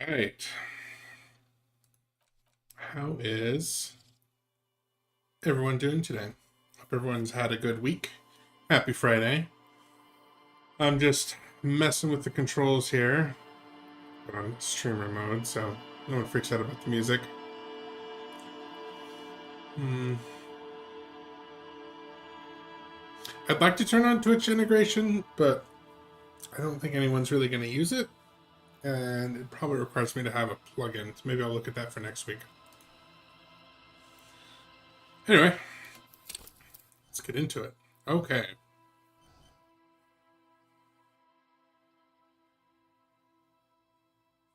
All right. How is everyone doing today? Hope everyone's had a good week. Happy Friday. I'm just messing with the controls here. Put on streamer mode so no one freaks out about the music. Hmm. I'd like to turn on Twitch integration, but I don't think anyone's really going to use it. And it probably requires me to have a plugin. So maybe I'll look at that for next week. Anyway, let's get into it. Okay.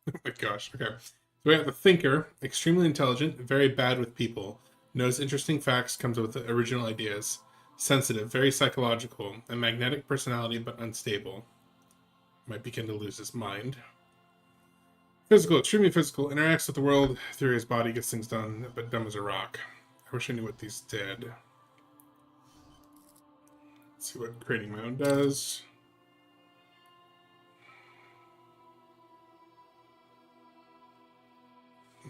Oh my gosh. Okay. So we have the thinker, extremely intelligent, very bad with people, knows interesting facts, comes up with original ideas, sensitive, very psychological, a magnetic personality but unstable. Might begin to lose his mind. Physical, extremely physical, interacts with the world through his body, gets things done, but dumb as a rock. I wish I knew what these did. Let's see what creating my own does.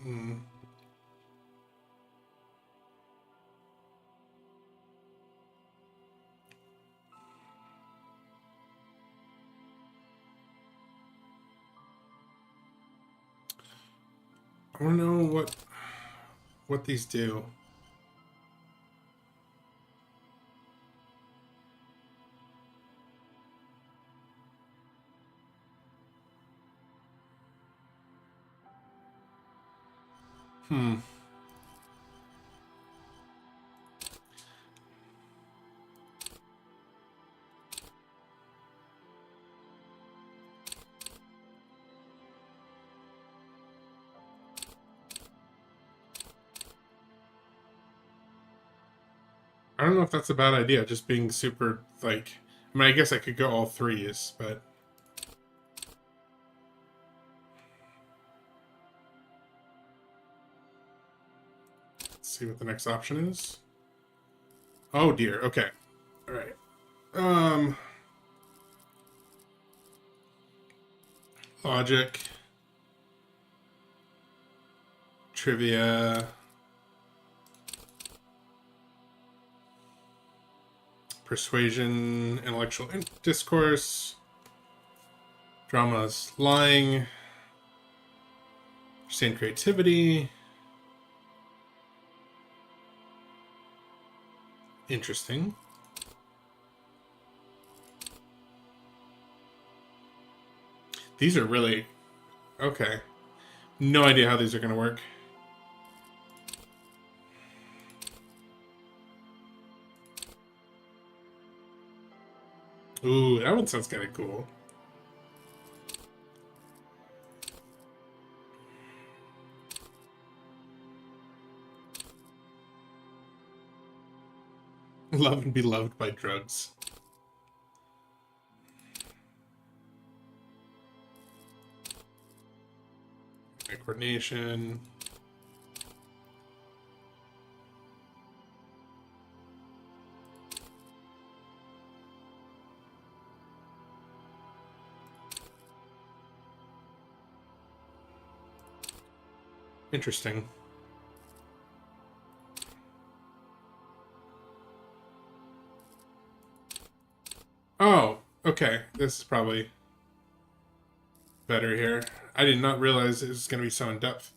Hmm. I want to know what these do. Hmm. I don't know if that's a bad idea, just being super, like... I mean, I guess I could go all threes, but... Let's see what the next option is. Oh dear, okay. Alright. Um... Logic. Trivia. Persuasion. Intellectual discourse. Dramas. Lying. Understand creativity. Interesting. These are really... Okay. No idea how these are going to work. Ooh, that one sounds kind of cool. Love and be loved by drugs. Coordination. Interesting. Oh, okay. This is probably better here. I did not realize it was going to be so in depth.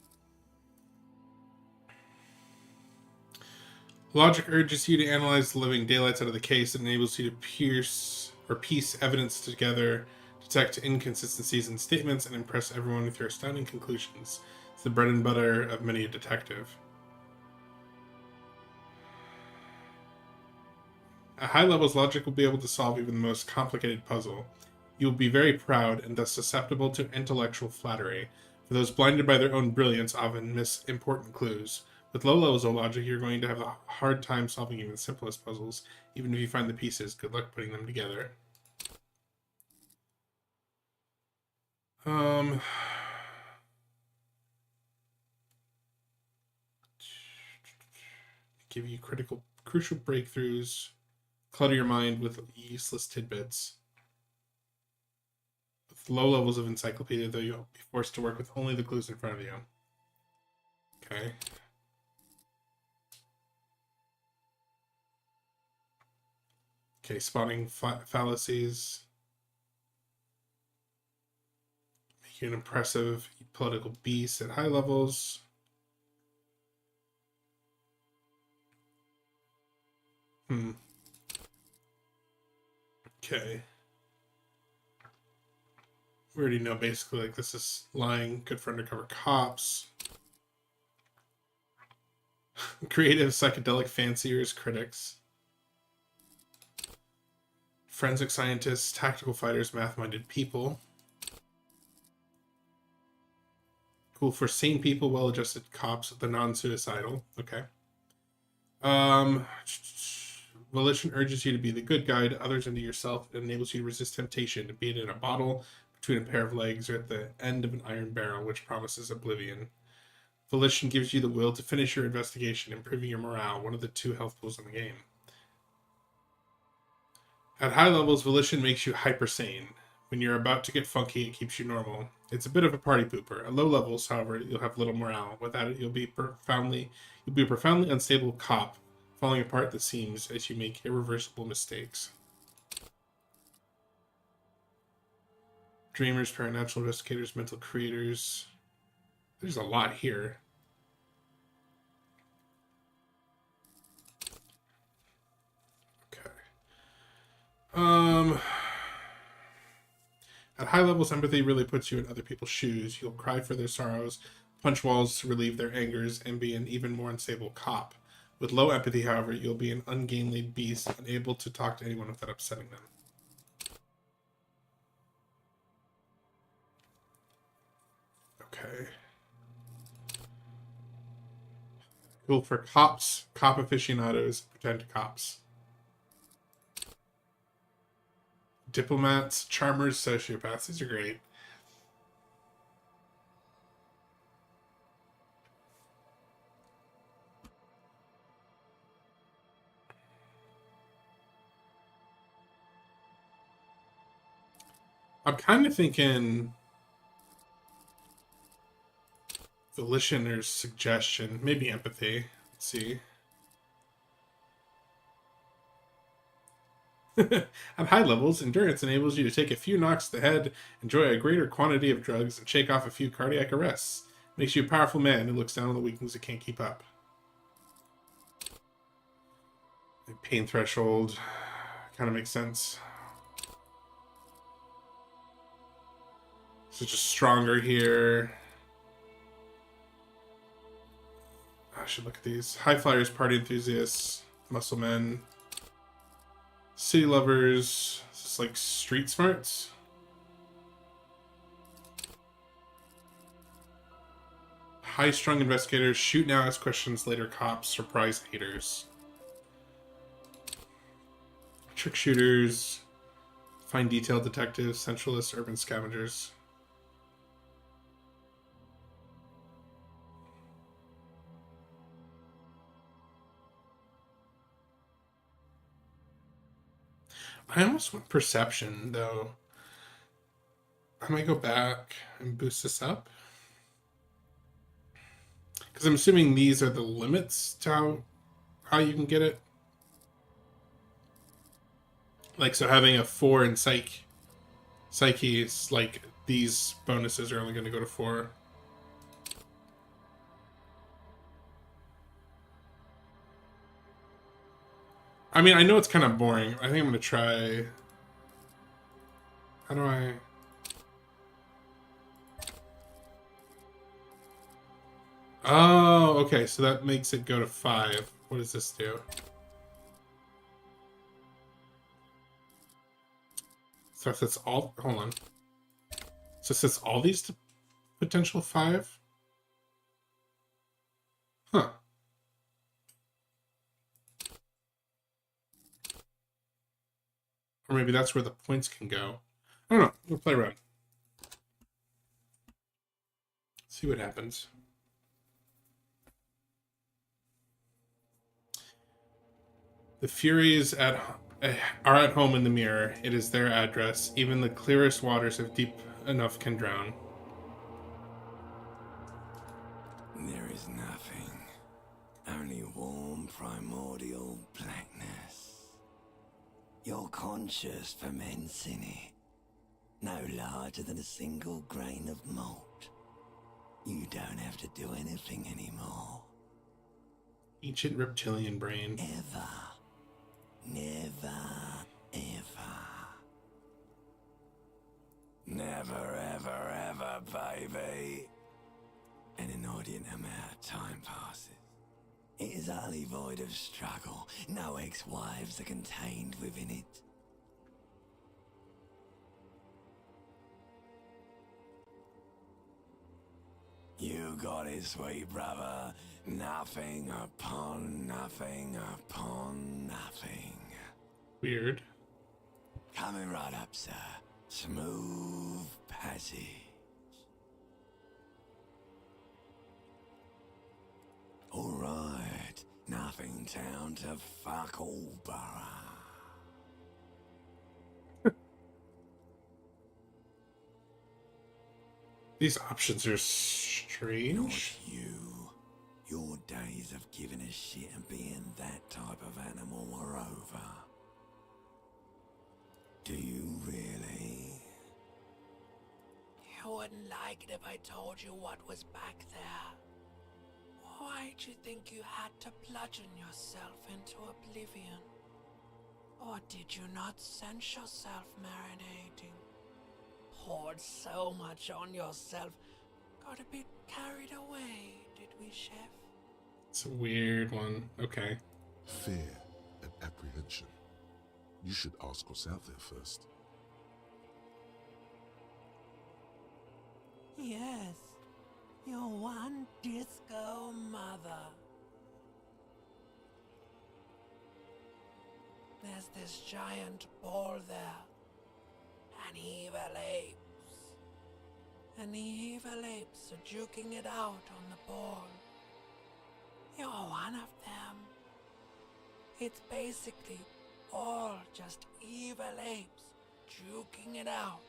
Logic urges you to analyze the living daylights out of the case and enables you to piece evidence together, detect inconsistencies in statements, and impress everyone with your astounding conclusions. It's the bread and butter of many a detective. At high levels, logic will be able to solve even the most complicated puzzle. You will be very proud and thus susceptible to intellectual flattery, for those blinded by their own brilliance often miss important clues. With low levels of logic, you're going to have a hard time solving even the simplest puzzles. Even if you find the pieces, good luck putting them together. Um, give you crucial breakthroughs. Clutter your mind with useless tidbits. low levels of encyclopedia, though you'll be forced to work with only the clues in front of you. Okay. Okay, spotting fallacies. Make you an impressive political beast at high levels. Okay. We already know basically like this is lying, good for undercover cops. Creative psychedelic fanciers, critics. Forensic scientists, tactical fighters, math-minded people. Cool for sane people, well-adjusted cops, the non-suicidal. Okay. Volition urges you to be the good guide, others into yourself. It enables you to resist temptation, be it in a bottle, between a pair of legs, or at the end of an iron barrel, which promises oblivion. Volition gives you the will to finish your investigation, improving your morale, one of the 2 health pools in the game. At high levels, Volition makes you hyper sane. When you're about to get funky, it keeps you normal. It's a bit of a party pooper. At low levels, however, you'll have little morale. Without it, you'll be a profoundly unstable cop, falling apart at the seams as you make irreversible mistakes. Dreamers, paranatural investigators, mental creators. There's a lot here. Okay. At high levels, empathy really puts you in other people's shoes. You'll cry for their sorrows, punch walls to relieve their angers, and be an even more unstable cop. With low empathy, however, you'll be an ungainly beast, unable to talk to anyone without upsetting them. Okay. Cool for cops, cop aficionados, pretend cops. Diplomats, charmers, sociopaths. These are great. I'm kind of thinking volition or suggestion, maybe empathy. Let's see. At high levels, endurance enables you to take a few knocks to the head, enjoy a greater quantity of drugs, and shake off a few cardiac arrests. Makes you a powerful man who looks down on the weaklings that can't keep up. Pain threshold kind of makes sense. So just stronger here. I should look at these. High flyers, party enthusiasts, muscle men, city lovers. Is this like street smarts? High strung investigators, shoot now, ask questions later, cops, surprise haters. Trick shooters, fine detail detectives, centralists, urban scavengers. I almost want perception, though. I might go back and boost this up. Because I'm assuming these are the limits to how you can get it. Like, so having a 4 in psyche is like these bonuses are only going to go to 4. I mean, I know it's kind of boring. I think I'm going to try... How do I... Oh, okay, so that makes it go to 5. What does this do? So if that's all... Hold on. So it sets all these to potential 5? Huh. Or maybe that's where the points can go. I don't know. We'll play around. See what happens. The Furies are at home in the mirror. It is their address. Even the clearest waters have deep enough can drown. There is nothing. Only warm primordial blackness. Your conscious ferments in it. No larger than a single grain of malt. You don't have to do anything anymore. Ancient reptilian brain. Ever. Never, ever. Never, ever, ever, baby. An inordinate amount of time passes. It is utterly void of struggle. No ex-wives are contained within it. You got it, sweet brother. Nothing upon nothing upon nothing. Weird. Coming right up, sir. Smooth passage. Alright, nothing down to fuck all borough. These options are Not strange. you. Your days of giving a shit and being that type of animal are over. Do you really? You wouldn't like it if I told you what was back there. Why'd you think you had to bludgeon yourself into oblivion? Or did you not sense yourself marinating? Poured so much on yourself, got a bit carried away, did we, Chef? It's a weird one. Okay. Fear and apprehension. You should ask what's out there first. Yes, your one disco mother. There's this giant ball there. And evil apes. And the evil apes are juking it out on the ball. You're one of them. It's basically all just evil apes juking it out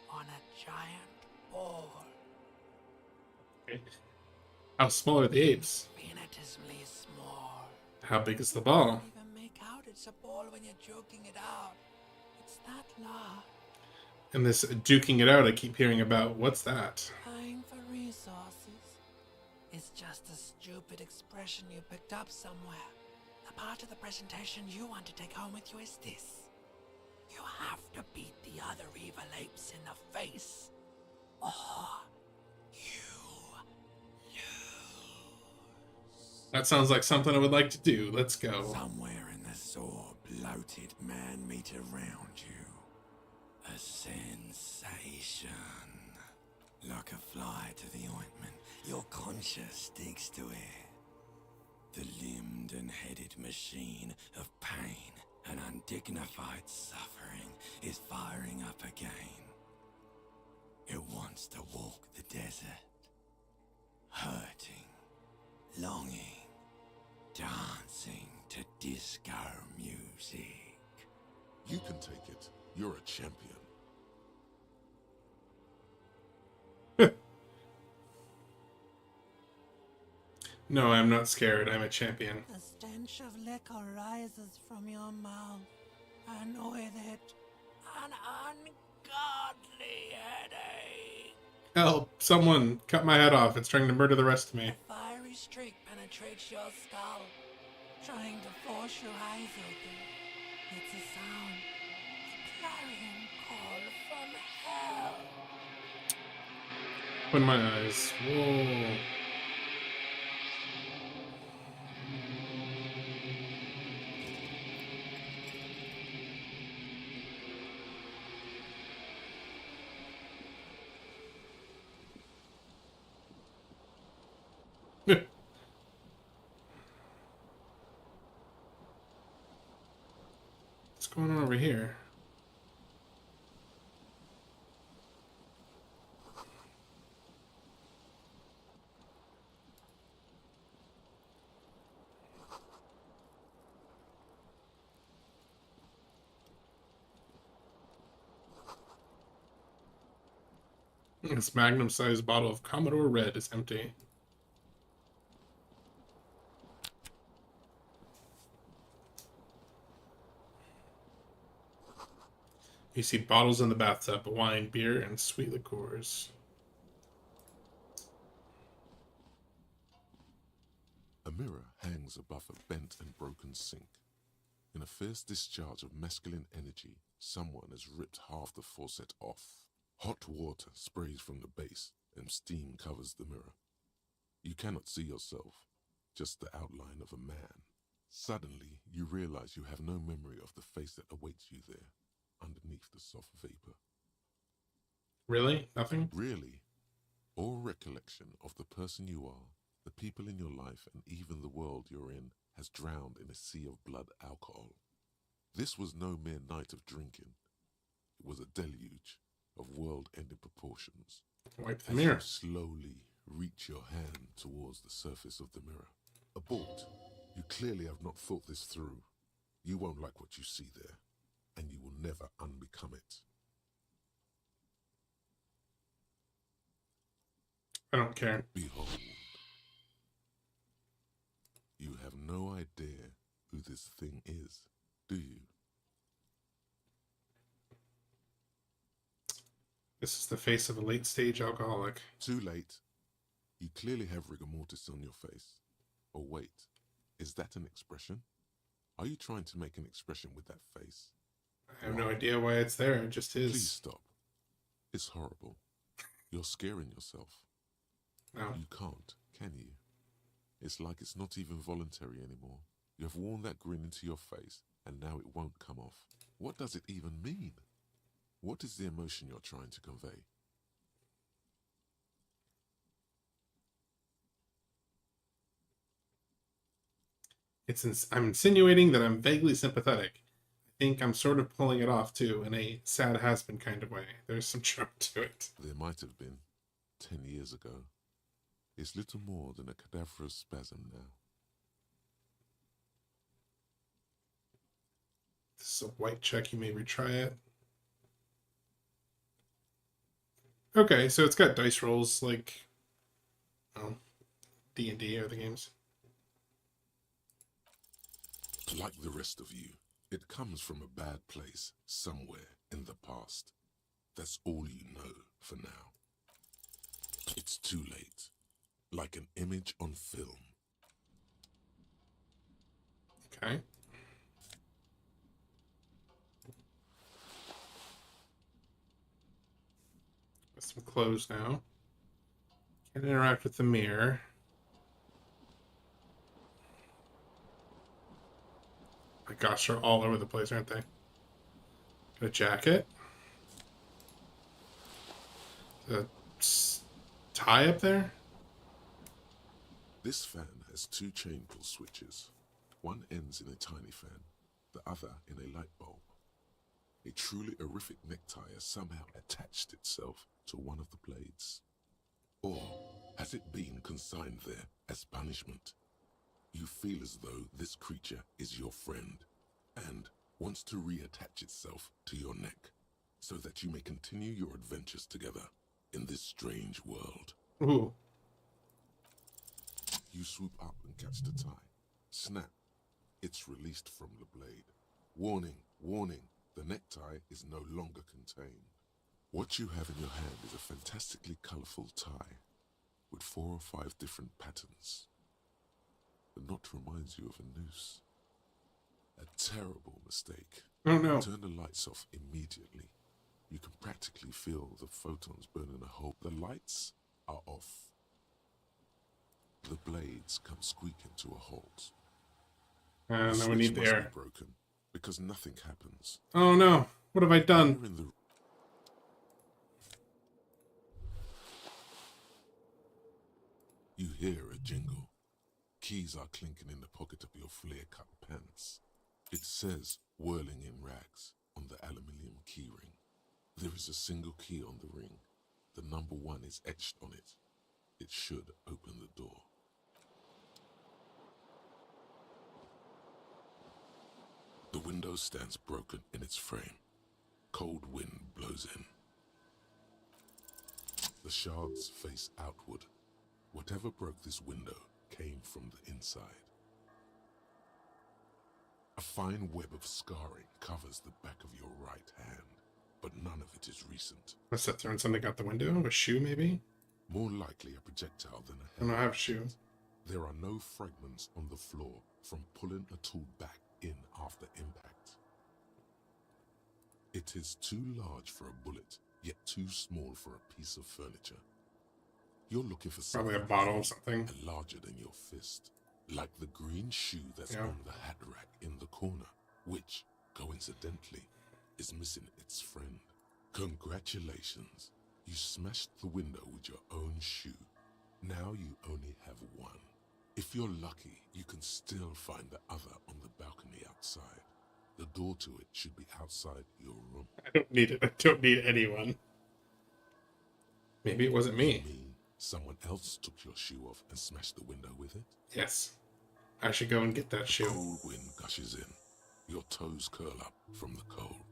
on a giant ball. Okay. How small are the apes? Infinitesimally small. How big is the You ball? can't even make out it's a ball when you're joking it out. It's that large. And this duking it out I keep hearing about, what's that? Vying for resources. It's just a stupid expression you picked up somewhere. The part of the presentation you want to take home with you is this. You have to beat the other evil apes in the face. Or you lose. That sounds like something I would like to do. Let's go. Somewhere in the sore, bloated man meat around you. A sensation. Like a fly to the ointment, your conscience sticks to it. The limbed and headed machine of pain and undignified suffering is firing up again. It wants to walk the desert. Hurting, longing, dancing to disco music. You can take it. You're a champion. No, I'm not scared. I'm a champion. The stench of liquor rises from your mouth, and with it, an ungodly headache. Help! Someone cut my head off. It's trying to murder the rest of me. A fiery streak penetrates your skull, trying to force your eyes open. It's a sound, a clarion call from hell. Open my eyes. Whoa. What's going on over here? This magnum-sized bottle of Commodore Red is empty. You see bottles in the bathtub, wine, beer, and sweet liqueurs. A mirror hangs above a bent and broken sink. In a fierce discharge of masculine energy, someone has ripped half the faucet off. Hot water sprays from the base, and steam covers the mirror. You cannot see yourself, just the outline of a man. Suddenly, you realize you have no memory of the face that awaits you there, underneath the soft vapor. Really? Nothing? Really, all recollection of the person you are, the people in your life, and even the world you're in has drowned in a sea of blood alcohol. This was no mere night of drinking. It was a deluge of world-ending proportions. Wipe the As mirror. you slowly reach your hand towards the surface of the mirror. Abort. You clearly have not thought this through. You won't like what you see there, and you will never unbecome it. I don't care. Behold. You have no idea who this thing is, do you? This is the face of a late-stage alcoholic. Too late. You clearly have rigor mortis on your face. Or wait, is that an expression? Are you trying to make an expression with that face? I have no idea why it's there. It just is. Please stop. It's horrible. You're scaring yourself. No. You can't, can you? It's like it's not even voluntary anymore. You have worn that grin into your face, and now it won't come off. What does it even mean? What is the emotion you're trying to convey? I'm insinuating that I'm vaguely sympathetic. I think I'm sort of pulling it off too, in a sad has-been kind of way. There's some charm to it. There might have been 10 years ago. It's little more than a cadaverous spasm now. This is a white check. You may retry it. Okay, so it's got dice rolls like D&D or the games. Like the rest of you, it comes from a bad place somewhere in the past. That's all you know for now. It's too late. Like an image on film. Okay. Got some clothes now. Can interact with the mirror. My gosh, they're all over the place, aren't they? Got a jacket. A tie up there. This fan has two chain pull switches. One ends in a tiny fan, the other in a light bulb. A truly horrific necktie has somehow attached itself to one of the blades. Or has it been consigned there as punishment? You feel as though this creature is your friend and wants to reattach itself to your neck so that you may continue your adventures together in this strange world. Ooh. You swoop up and catch the tie. Snap. It's released from the blade. Warning, warning, the necktie is no longer contained. What you have in your hand is a fantastically colorful tie with 4 or 5 different patterns. The knot reminds you of a noose. A terrible mistake. Oh no. Turn the lights off immediately. You can practically feel the photons burning a hole. The lights are off. The blades come squeaking to a halt. And The then we switch need the must air. be broken because nothing happens. Oh no. What have I done? You're in the You hear a jingle. Keys are clinking in the pocket of your flare-cut pants. It says, whirling in rags, on the aluminium keyring. There is a single key on the ring. The number 1 is etched on it. It should open the door. The window stands broken in its frame. Cold wind blows in. The shards face outward. Whatever broke this window came from the inside. A fine web of scarring covers the back of your right hand, but none of it is recent. Must have thrown something out the window. A shoe, maybe? More likely a projectile than a I don't head. have a shoe. There are no fragments on the floor from pulling a tool back in after impact. It is too large for a bullet, yet too small for a piece of furniture. You're looking for Probably something a bottle big or something. and larger than your fist, like the green shoe that's Yeah. on the hat rack in the corner, which, coincidentally, is missing its friend. Congratulations, you smashed the window with your own shoe. Now you only have one. If you're lucky, you can still find the other on the balcony outside. The door to it should be outside your room. I don't need it. I don't need anyone. Maybe it wasn't You me. mean someone else took your shoe off and smashed the window with it? Yes. I should go and get that shoe. Cold wind gushes in. Your toes curl up from the cold.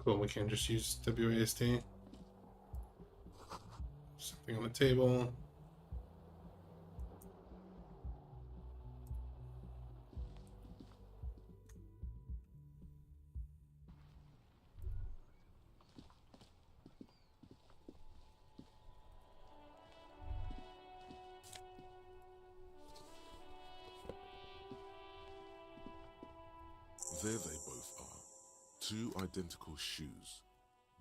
Cool, we can just use WASD. Something on the table. There they both are. Two identical shoes,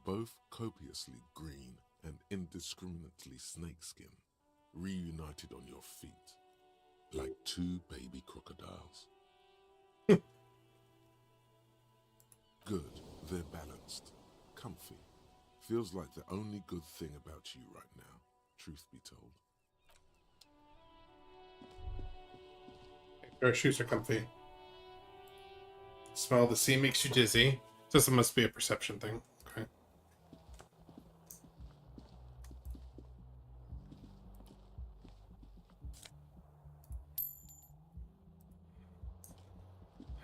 both copiously green and indiscriminately snakeskin, reunited on your feet, like two baby crocodiles. Good, they're balanced, comfy. Feels like the only good thing about you right now, truth be told. Our shoes are comfy. Smell the sea makes you dizzy. This must be a perception thing. Okay.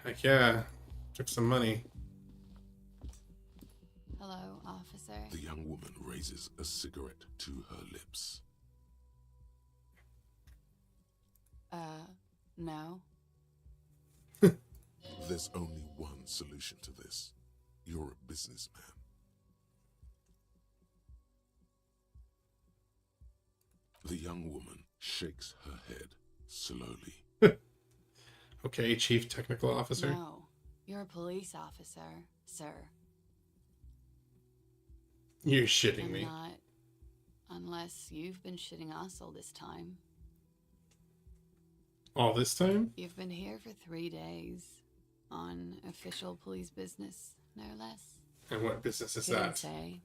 Heck yeah. Took some money. Hello, officer. The young woman raises a cigarette to her lips. No. There's only one solution to this. You're a businessman. The young woman shakes her head slowly. Okay, Chief Technical Officer. No. You're a police officer, sir. You're shitting And me. not unless you've been shitting us all this time. All this time? You've been here for 3 days. On official police business, no less. And what business is Can't that? say.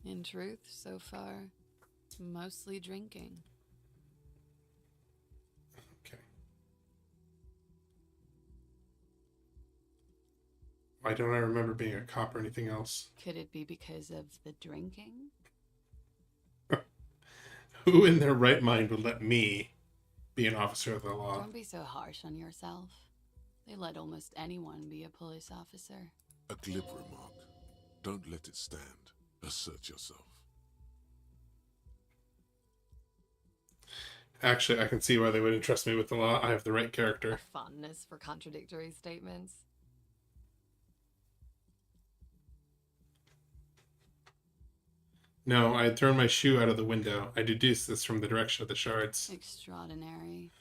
In truth, so far, mostly drinking. Okay. Why don't I remember being a cop or anything else? Could it be because of the drinking? Who in their right mind would let me be an officer of the law? Don't be so harsh on yourself. They let almost anyone be a police officer. A glib remark. Don't let it stand. Assert yourself. Actually, I can see why they wouldn't trust me with the law. I have the right character. A fondness for contradictory statements. No, I had thrown my shoe out of the window. I deduced this from the direction of the shards. Extraordinary.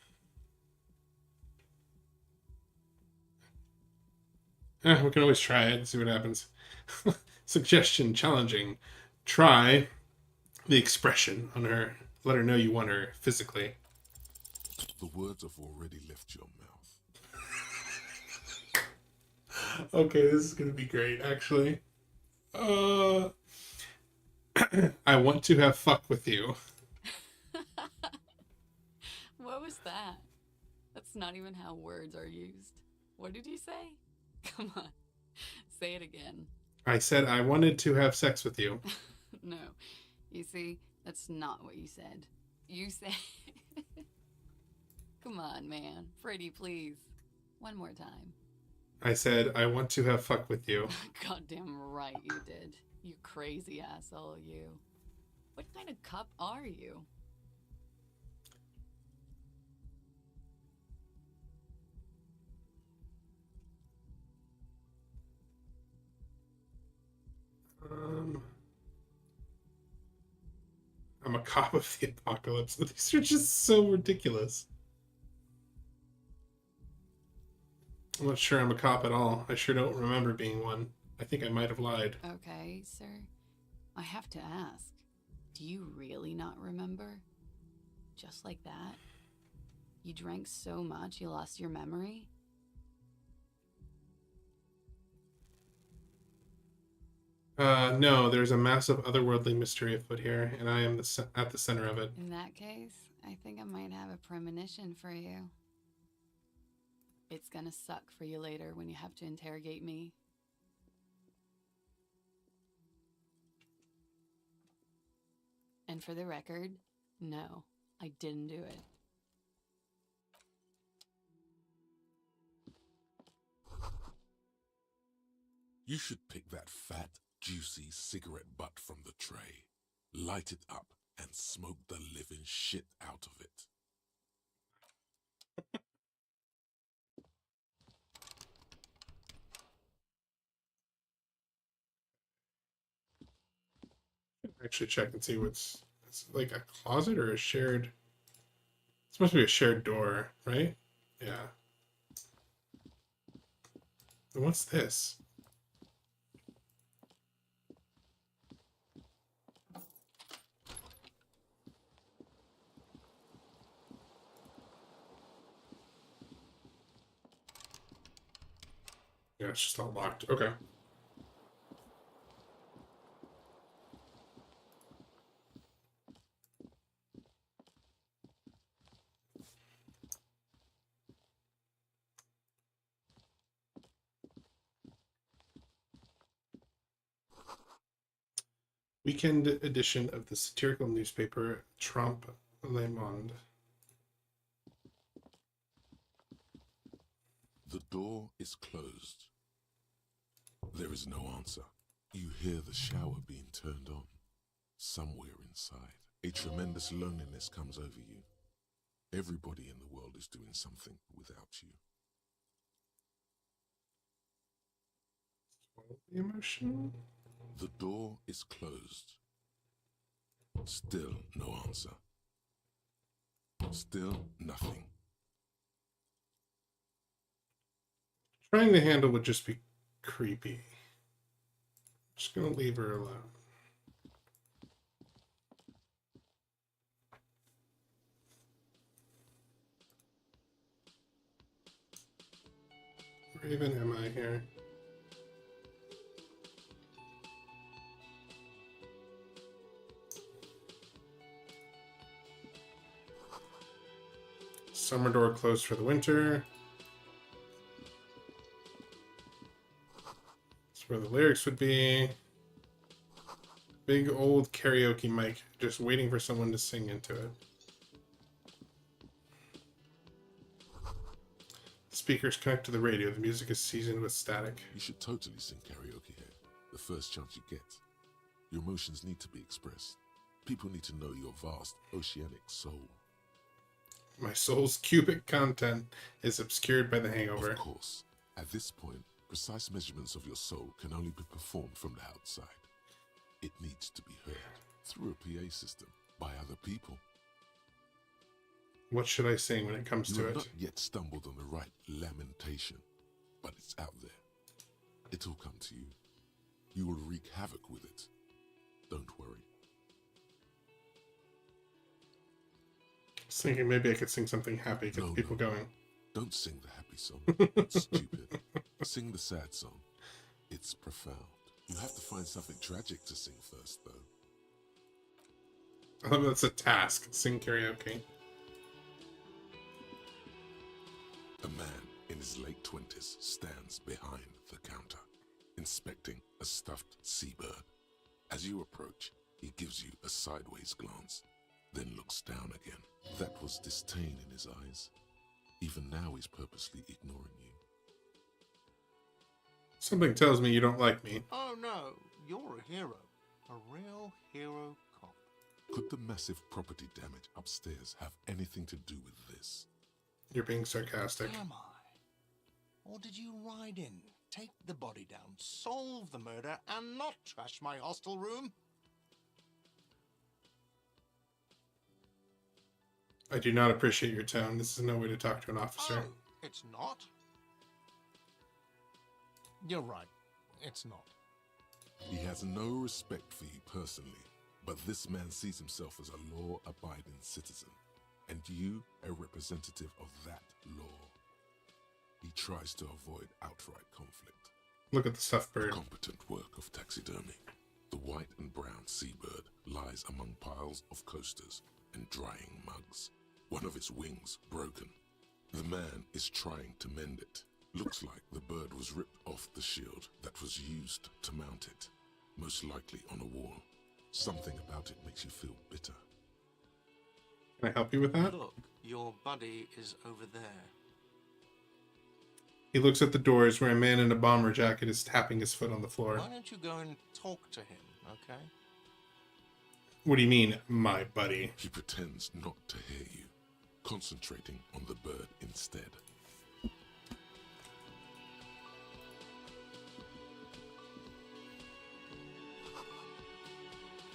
We can always try it and see what happens. Suggestion challenging. Try the expression on her. Let her know you want her physically. The words have already left your mouth. Okay, this is gonna be great, actually. I want to have fuck with you. What was that? That's not even how words are used. What did you say? Come on, say it again. I said I wanted to have sex with you. No, you see, that's not what you said. You said. Come on, man. Pretty, please. One more time. I said I want to have fuck with you. Goddamn right you did. You crazy asshole, you. What kind of cup are you? Um, I'm a cop of the apocalypse. These are just so ridiculous. I'm not sure I'm a cop at all. I sure don't remember being one. I think I might have lied. Okay, sir. I have to ask. Do you really not remember? Just like that? You drank so much you lost your memory? No, there's a massive otherworldly mystery afoot here, and I am at the center of it. In that case, I think I might have a premonition for you. It's gonna suck for you later when you have to interrogate me. And for the record, no, I didn't do it. You should pick that fat, juicy cigarette butt from the tray, light it up, and smoke the living shit out of it. Actually, check and see what's it's like a closet or a shared. It's supposed to be a shared door, right? Yeah. And what's this? Yeah, it's just all locked. Okay. Weekend edition of the satirical newspaper Trompe Le Monde. The door is closed. There is no answer. You hear the shower being turned on. Somewhere inside, a tremendous loneliness comes over you. Everybody in the world is doing something without you. The emotion. The door is closed. Still no answer. Still nothing. Trying to handle would just be creepy. Just gonna leave her alone. Where even am I here? Summer door closed for the winter. That's where the lyrics would be. Big old karaoke mic, just waiting for someone to sing into it. The speakers connect to the radio. The music is seasoned with static. You should totally sing karaoke here, the first chance you get. Your emotions need to be expressed. People need to know your vast, oceanic soul. My soul's cubic content is obscured by the hangover. Of course, at this point, precise measurements of your soul can only be performed from the outside. It needs to be heard through a PA system by other people. What should I sing when it comes You to have it? not yet stumbled on the right lamentation, but it's out there. It'll come to you. You will wreak havoc with it. Don't worry. I was thinking maybe I could sing something happy, get No, the people no. going. Don't sing the happy song. It's stupid. Sing the sad song. It's profound. You have to find something tragic to sing first, though. I love that's a task. Sing karaoke. A man in his late 20s stands behind the counter, inspecting a stuffed seabird. As you approach, he gives you a sideways glance, then looks down again. That was disdain in his eyes. Even now he's purposely ignoring you. Something tells me you don't like me. Oh no, you're a hero. A real hero cop. Could the massive property damage upstairs have anything to do with this? You're being sarcastic. Am I? Or did you ride in, take the body down, solve the murder, and not trash my hostel room? I do not appreciate your tone. This is no way to talk to an officer. Oh, it's not? You're right. It's not. He has no respect for you personally, but this man sees himself as a law-abiding citizen, and you a representative of that law. He tries to avoid outright conflict. Look at the stuffed bird. Competent work of taxidermy. The white and brown seabird lies among piles of coasters and drying mugs. One of its wings broken. The man is trying to mend it. Looks like the bird was ripped off the shield that was used to mount it, most likely on a wall. Something about it makes you feel bitter. Can I help you with that? Look, your buddy is over there. He looks at the doors where a man in a bomber jacket is tapping his foot on the floor. Why don't you go and talk to him, okay? What do you mean, my buddy? He pretends not to hear you, concentrating on the bird instead.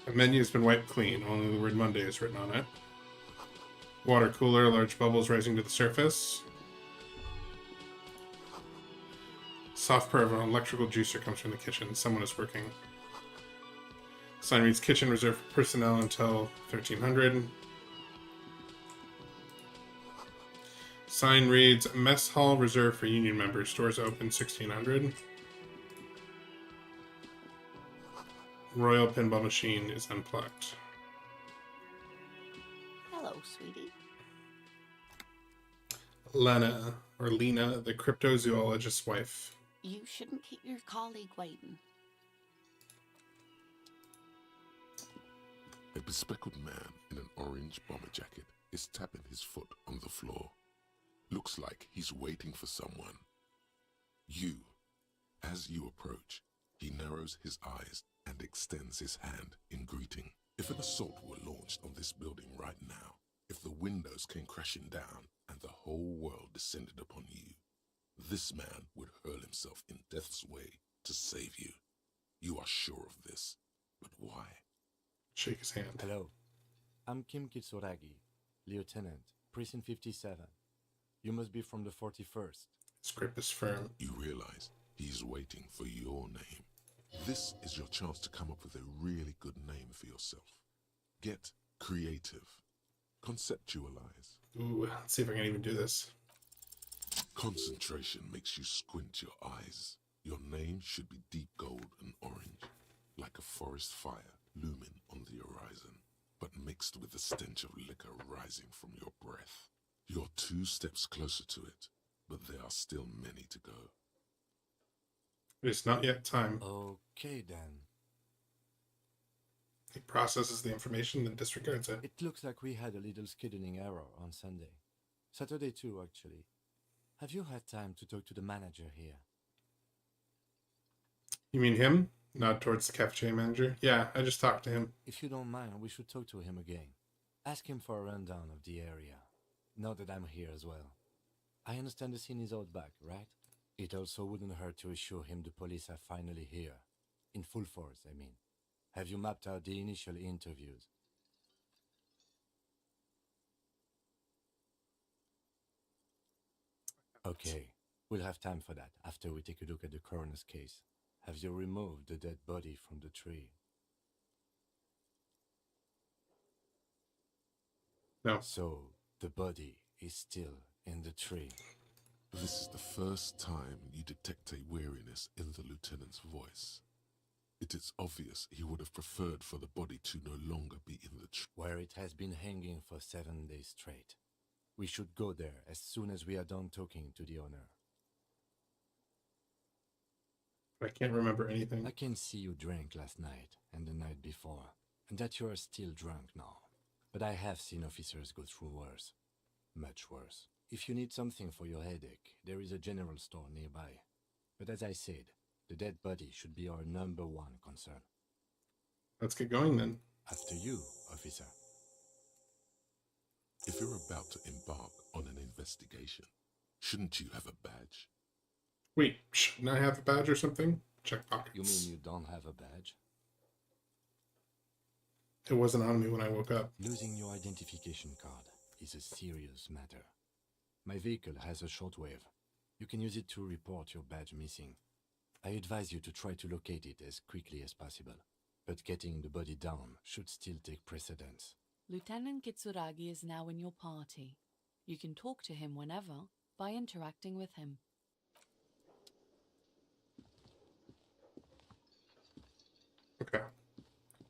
The menu's been wiped clean, only the word Monday is written on it. Water cooler, large bubbles rising to the surface. Soft purr of an electrical juicer comes from the kitchen. Someone is working. Sign reads kitchen reserved for personnel until 1300. Sign reads mess hall reserved for union members. Doors open 1600. Royal pinball machine is unplugged. Hello, sweetie. Lena, the cryptozoologist's wife. You shouldn't keep your colleague waiting. A bespectacled man in an orange bomber jacket is tapping his foot on the floor. Looks like he's waiting for someone. As you approach, he narrows his eyes and extends his hand in greeting. If an assault were launched on this building right now, if the windows came crashing down and the whole world descended upon you, this man would hurl himself in death's way to save you. You are sure of this, but why? Shake his hand. Hello, I'm Kim Kitsuragi, Lieutenant, Precinct 57. You must be from the 41st. His grip is firm. You realize he's waiting for your name. This is your chance to come up with a really good name for yourself. Get creative. Conceptualize. Ooh, let's see if I can even do this. Concentration makes you squint your eyes. Your name should be deep gold and orange, like a forest fire looming on the horizon, but mixed with the stench of liquor rising from your breath. You're 2 steps closer to it, but there are still many to go. It is not yet time. Okay then. He processes the information and disregards it. It looks like we had a little scheduling error on Sunday. Saturday too, actually. Have you had time to talk to the manager here? You mean him? Nod towards the cafeteria manager. Yeah, I just talked to him. If you don't mind, we should talk to him again. Ask him for a rundown of the area. Now that I'm here as well. I understand the scene is out back, right? It also wouldn't hurt to assure him the police are finally here. In full force, I mean. Have you mapped out the initial interviews? Okay, we'll have time for that after we take a look at the coroner's case. Have you removed the dead body from the tree? No. So, the body is still in the tree. This is the first time you detect a weariness in the lieutenant's voice. It It is obvious he would have preferred for the body to no longer be in the tree. Where it has been hanging for 7 days straight. We should go there as soon as we are done talking to the owner. I can't remember anything. I can see you drank last night and the night before, and that you are still drunk now. But I have seen officers go through worse. Much worse. If you need something for your headache, there is a general store nearby. But as I said, the dead body should be our #1 concern. Let's get going then. After you, officer. If you're about to embark on an investigation, shouldn't you have a badge? Wait, shouldn't I have a badge or something? Check pockets. You mean you don't have a badge? It wasn't on me when I woke up. Losing your identification card is a serious matter. My vehicle has a shortwave. You can use it to report your badge missing. I advise you to try to locate it as quickly as possible, but getting the body down should still take precedence. Lieutenant Kitsuragi is now in your party. You can talk to him whenever by interacting with him. Okay.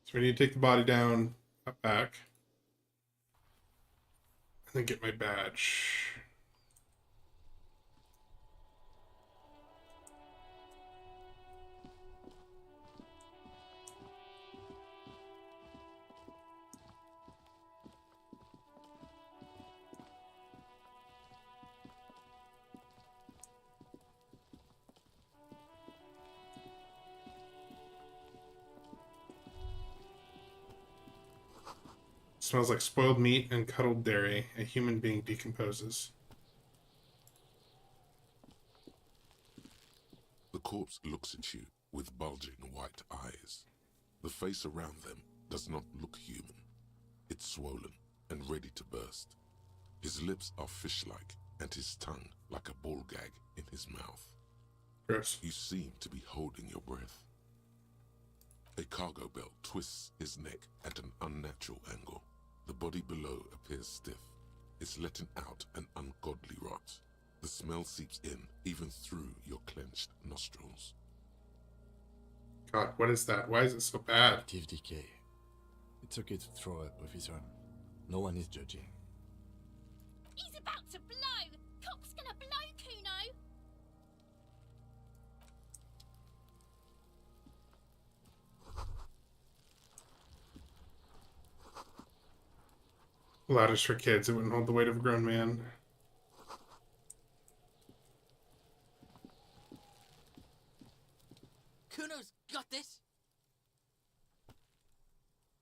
So we need to take the body down, up back, and then get my badge. Smells like spoiled meat and cuddled dairy. A human being decomposes. The corpse looks at you with bulging white eyes. The face around them does not look human. It's swollen and ready to burst. His lips are fish-like and his tongue like a ball gag in his mouth. Gross. You seem to be holding your breath. A cargo belt twists his neck at an unnatural angle. The body below appears stiff. It's letting out an ungodly rot. The smell seeps in even through your clenched nostrils. God, what is that? Why is it so bad? Active decay. It's okay to throw up, officer. No one is judging. He's about to blow! Cock's gonna blow, Kuno! Ladders for kids. It wouldn't hold the weight of a grown man. Kuno's got this.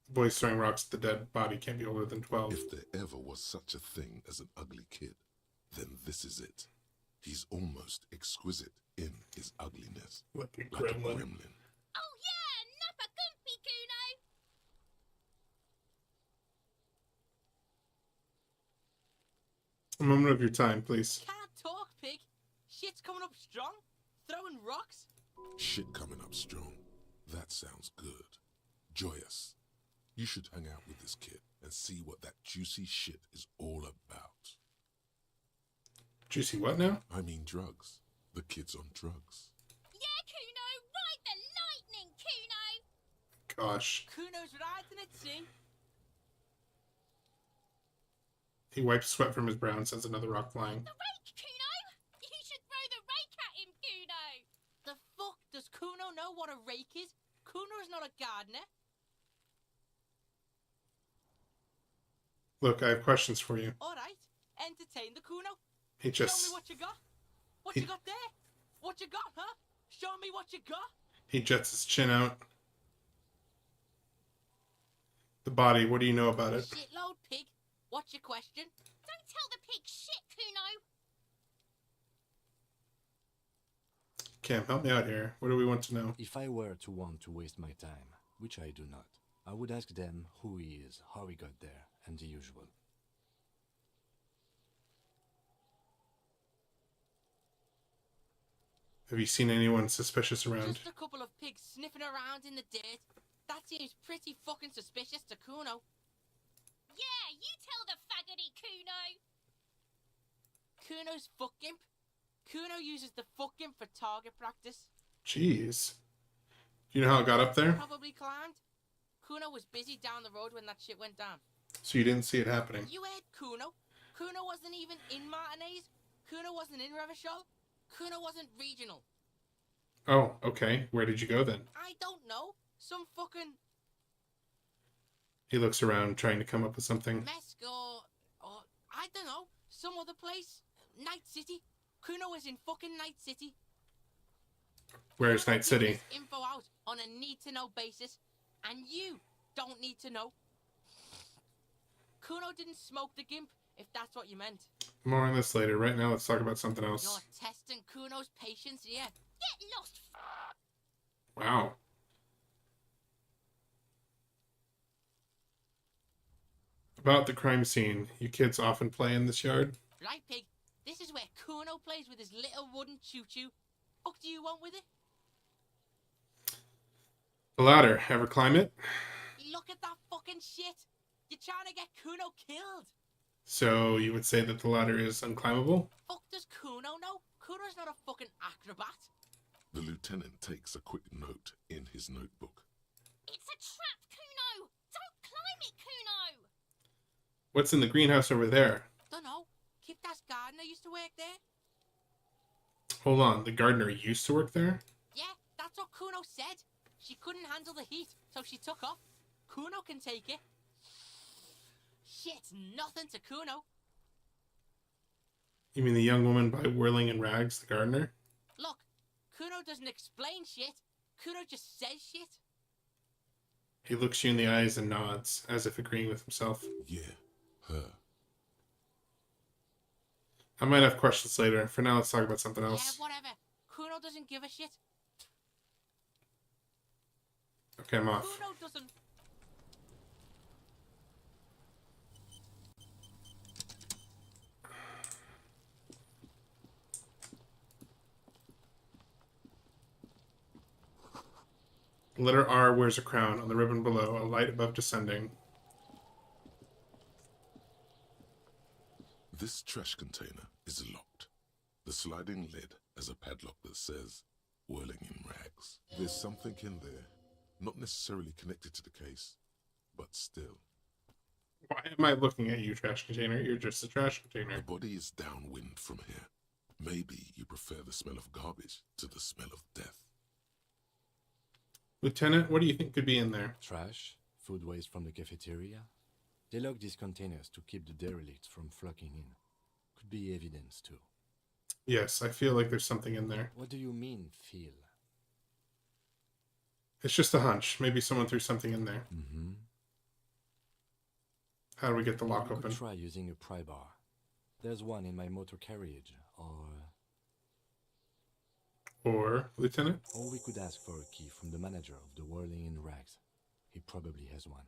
The boys throwing rocks at the dead body can't be older than 12. If there ever was such a thing as an ugly kid, then this is it. He's almost exquisite in his ugliness. Like a Like a gremlin. gremlin. Oh yeah, Nappa Gumpy, Kuno! A moment of your time, please. Can't talk, pig. Shit's coming up strong. Throwing rocks. Shit coming up strong. That sounds good. Joyous. You should hang out with this kid and see what that juicy shit is all about. Juicy what now? I mean drugs. The kid's on drugs. Yeah, Kuno! Ride the lightning, Kuno! Gosh. Kuno's riding it, see? He wipes sweat from his brow and sends another rock flying. The rake, Kuno! You should throw the rake at him, Kuno! The fuck? Does Kuno know what a rake is? Kuno's not a gardener. Look, I have questions for you. Alright, entertain the Kuno. He Show just me what you got. What He- you got there? What you got, huh? Show me what you got. he jets his chin out. The body, what do you know about it? Shitload, pig. What's your question? Don't tell the pig shit, Kuno! Cam, help me out here. What do we want to know? If I were to want to waste my time, which I do not, I would ask them who he is, how he got there, and the usual. Have you seen anyone suspicious around? Just a couple of pigs sniffing around in the dirt. That seems pretty fucking suspicious to Kuno. Yeah, you tell the faggoty, Kuno! Kuno's fuck imp. Kuno uses the fuck imp for target practice. Jeez. Do you know how it got up there? Probably climbed. Kuno was busy down the road when that shit went down. So you didn't see it happening. You heard Kuno. Kuno wasn't even in Martinez. Kuno wasn't in Revachol. Kuno wasn't regional. Oh, okay. Where did you go then? I don't know. Some fucking He looks around, trying to come up with something. Mesco or I don't know. Some other place. Night City. Kuno was in fucking Night City. Where's Kuno Night gives City? this info out on a need-to-know basis, and you don't need to know. Kuno didn't smoke the gimp, if that's what you meant. More on this later. Right now, let's talk about something You're else. testing Kuno's patience here. Get lost. Wow. About the crime scene. You kids often play in this yard? Right, Pig? This is where Kuno plays with his little wooden choo-choo. Fuck do you want with it? The ladder. Ever climb it? Look at that fucking shit. You're trying to get Kuno killed. So you would say that the ladder is unclimbable? Fuck does Kuno know? Kuno's not a fucking acrobat. The lieutenant takes a quick note in his notebook. It's a trap, Kuno. Don't climb it, Kuno. What's in the greenhouse over there? Dunno. Kiptas gardener used to work there. Hold on. The gardener used to work there? Yeah, that's what Kuno said. She couldn't handle the heat, so she took off. Kuno can take it. Shit's nothing to Kuno. You mean the young woman by Whirling in Rags, the gardener? Look, Kuno doesn't explain shit. Kuno just says shit. He looks you in the eyes and nods, as if agreeing with himself. Yeah, her. I might have questions later. For now, let's talk about something Yeah, else. whatever. Kuno doesn't give a shit. Okay, I'm off. Kuno doesn't. Letter R wears a crown. On the ribbon below, a light above descending. This trash container is locked. The sliding lid has a padlock that says, Whirling in Rags. There's something in there, not necessarily connected to the case, but still. Why am I looking at you, trash container? You're just a trash container. The body is downwind from here. Maybe you prefer the smell of garbage to the smell of death. Lieutenant, what do you think could be in there? Trash, food waste from the cafeteria. They lock these containers to keep the derelicts from flocking in. Could be evidence too. Yes, I feel like there's something in there. What do you mean, feel? It's just a hunch. Maybe someone threw something in there. Mm-hmm. How do we get the lock You open? could try using a pry bar. There's one in my motor carriage, Or, Lieutenant? or we could ask for a key from the manager of the Whirling in Rags. He probably has one.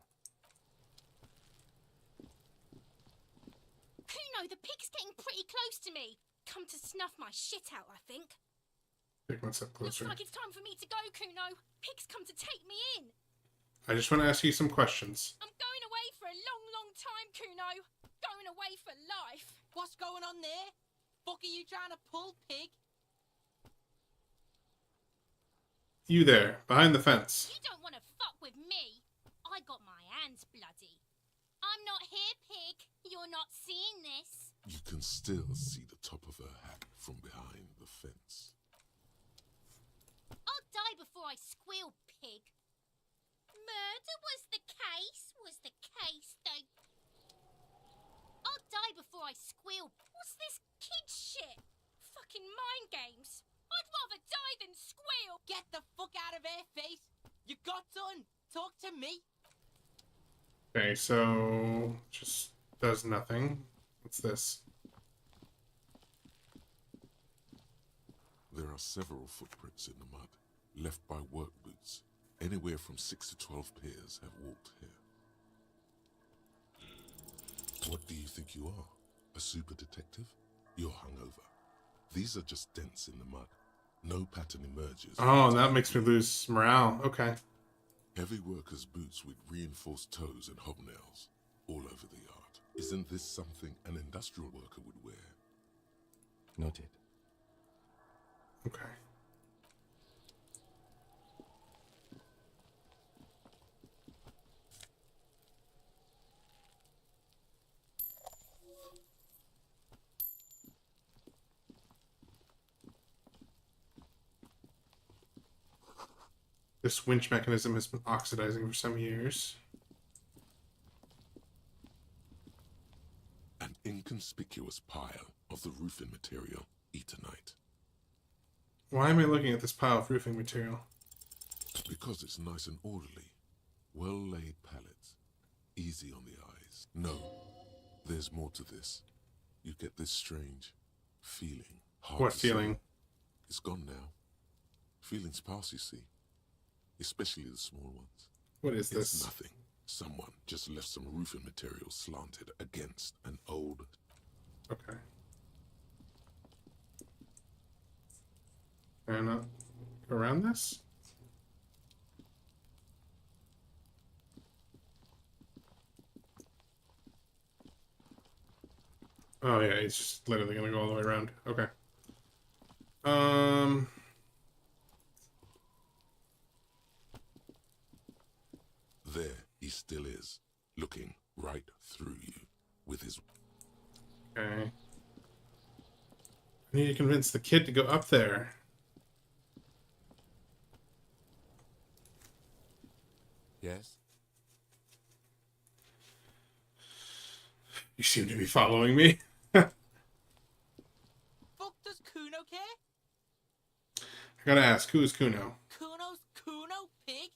Kuno, the pig's getting pretty close to me. Come to snuff my shit out, I think. Take one step Looks closer. like it's time for me to go, Kuno. Pig's come to take me in. I just want to ask you some questions. I'm going away for a long, long time, Kuno. Going away for life. What's going on there? Fuck are you trying to pull, Pig? You there, behind the fence. You don't want to fuck with me. I got my hands bloody. I'm not here, Pig. You're not seeing this. You can still see the top of her hat from behind the fence. I'll die before I squeal, Pig. Murder was the case, though. I'll die before I squeal. What's this kid shit? Fucking mind games. I'd rather die than squeal. Get the fuck out of her face. You got done. Talk to me. Okay, so just does nothing. What's this? There are several footprints in the mud, left by work boots. Anywhere from 6 to 12 pairs have walked here. What do you think you are? A super detective? You're hungover. These are just dents in the mud. No pattern emerges. Oh, that makes me lose morale. Okay. Heavy workers' boots with reinforced toes and hobnails all over the yard. Isn't this something an industrial worker would wear? Noted. Okay. This winch mechanism has been oxidizing for some years. An inconspicuous pile of the roofing material, Eternite. Why am I looking at this pile of roofing material? Because it's nice and orderly. Well-laid pallets. Easy on the eyes. No, there's more to this. You get this strange feeling. Hard What to say. feeling? It's gone now. Feelings pass, you see. Especially the small ones. What is It's this? nothing. Someone just left some roofing material slanted against an old... Okay. Can I not go around this? Oh yeah, it's just literally gonna go all the way around. Okay. There he still is, looking right through you with his... Okay. I need to convince the kid to go up there. Yes? You seem to be following me. Fuck does Kuno care? I gotta ask, who is Kuno? Kuno's Kuno, pig?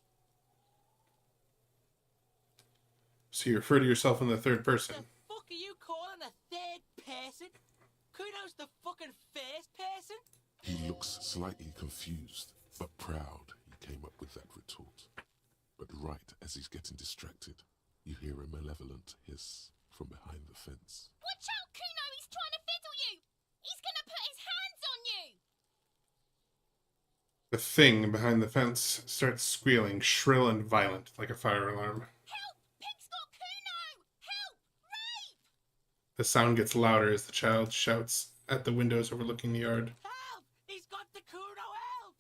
So you refer to yourself in the third person. The fuck are you calling a third person? Kuno's the fucking first person? He looks slightly confused, but proud he came up with that retort. But right as he's getting distracted, you hear a malevolent hiss from behind the fence. Watch out, Kuno! He's trying to fiddle you! He's gonna put his hands on you! The thing behind the fence starts squealing, shrill and violent, like a fire alarm. Help! Pig's got Kuno! Help! Rape! The sound gets louder as the child shouts at the windows overlooking the yard. Help! He's got the Kuno, help!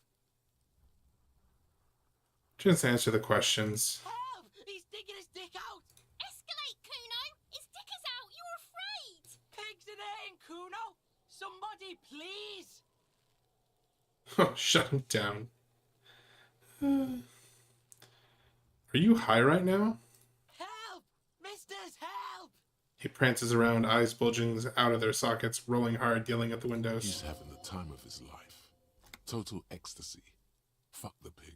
Just answer the questions. Help! He's digging his dick out! Escalate, Kuno! His dick is out! You're afraid! Pigs in hurting Kuno! Somebody, please! Oh, shut him down. Are you high right now? Help! Misters, help! He prances around, eyes bulging out of their sockets, rolling hard, yelling at the He's windows. having the time of his life. Total ecstasy. Fuck the pig.